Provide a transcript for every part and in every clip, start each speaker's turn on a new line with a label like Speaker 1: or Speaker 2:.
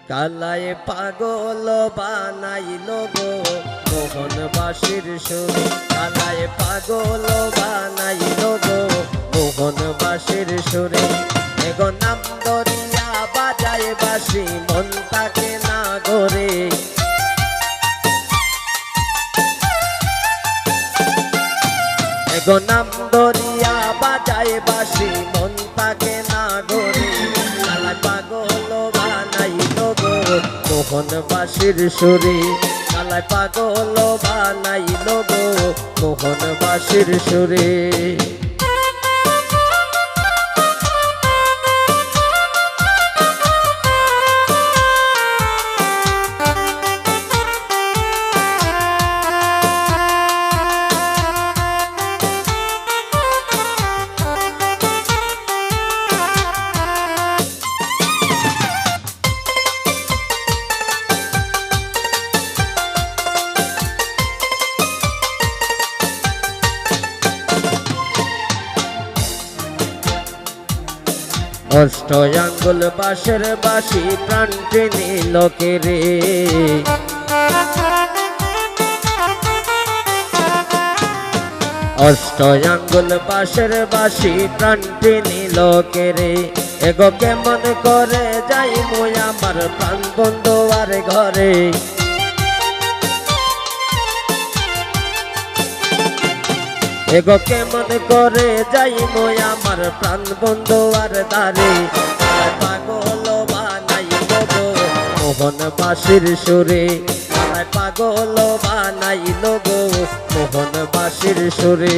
Speaker 1: কালায় পাগল বানাইল গো মোহনবাসীর সুর। কালায় পাগল বানাইল গো মোহনবাসীর সুরে। এগো নাম দরিয়া বাজায় বাঁশি মন তাকে না গরে। এগো নাম দরিয়া বাজায় বাঁশি মন তাকে না গরে। কালায় পাগল বানাইল গো মোহনবাসীর সুরে। কালায় পাগল বানাইল গো মোহনবাসীর সুরে। অষ্ট আঙ্গুল বাঁশের বাঁশি প্রাণ টেনে লোকেরে। অষ্ট আঙ্গুল বাঁশের বাঁশি প্রাণ টেনে লোকেরে। এগো কেমন করে যাই মই আমার প্রাণ বন্ধু আর ঘরে। এগো কেমন করে যাই মই আমার প্রাণ বন্ধু আর দ্বারে। পাগল বানাইল গো মোহনবাসীর সুরে। পাগল বানাইল গো মোহনবাসীর সুরে।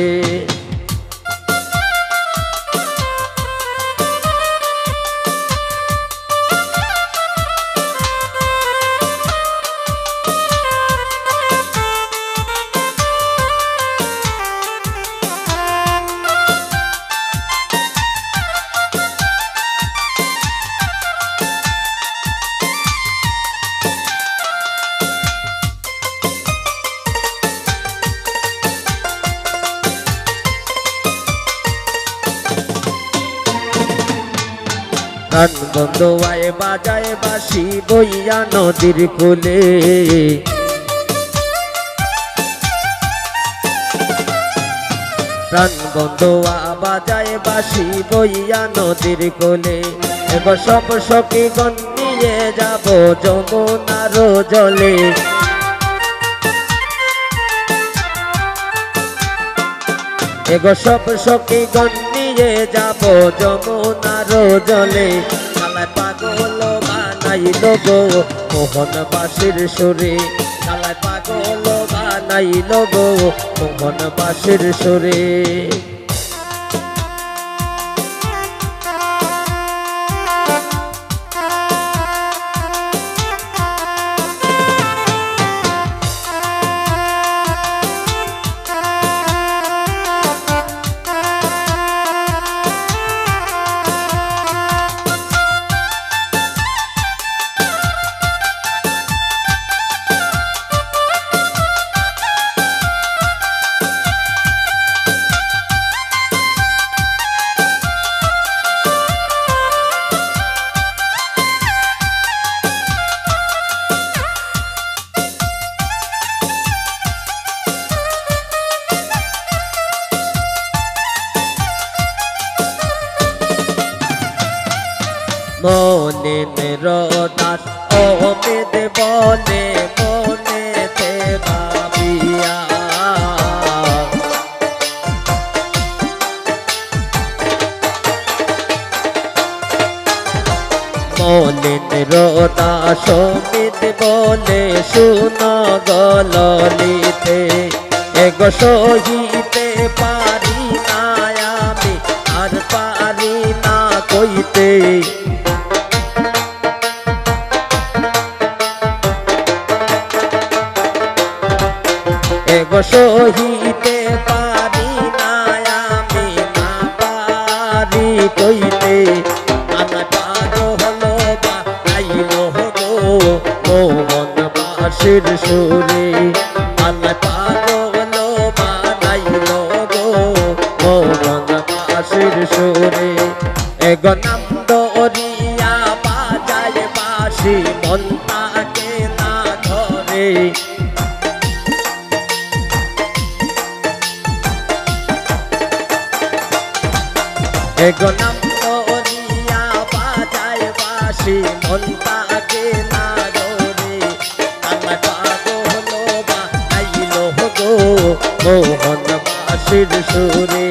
Speaker 1: প্রাণ বন্ধু আয় বাজায় বাঁশি বইয়া নদীর কূলে। প্রাণ বন্ধু বাজায় বাঁশি বইয়া নদীর কোলে। এগো সব সখীগণ নিয়ে যাব যমুনার জলে। এগো সব সখীগণ নিয়ে যাব যমুনার জলে। কালায় পাগল বানাইল গো মোহনবাসীর সুরে। কালায় পাগল বানাইল গো মোহনবাসীর সুরে। মনের দাস অমিত বলে মনেতে ভাবিয়া। মনের দাস অমিত বলে শুন গললিতে। এগো সহিতে পারি না আমি আর পারি না কইতে। এগো সহিতে পারি না আমি না পারি কইতে। আমার পাগল বানাইল গো মোহনবাসীর সুরে। আমার পাগল বানাইল গো মোহনবাসীর সুরে। এগো নাম দরিয়া বাজায় বাঁশি বাসি মন তাকে না ধরে এগো নাম করিয়া বাজায় বাসি মন তাকে না ধরে আমার পাগল বানাইল গো মোহন বাসির সুরে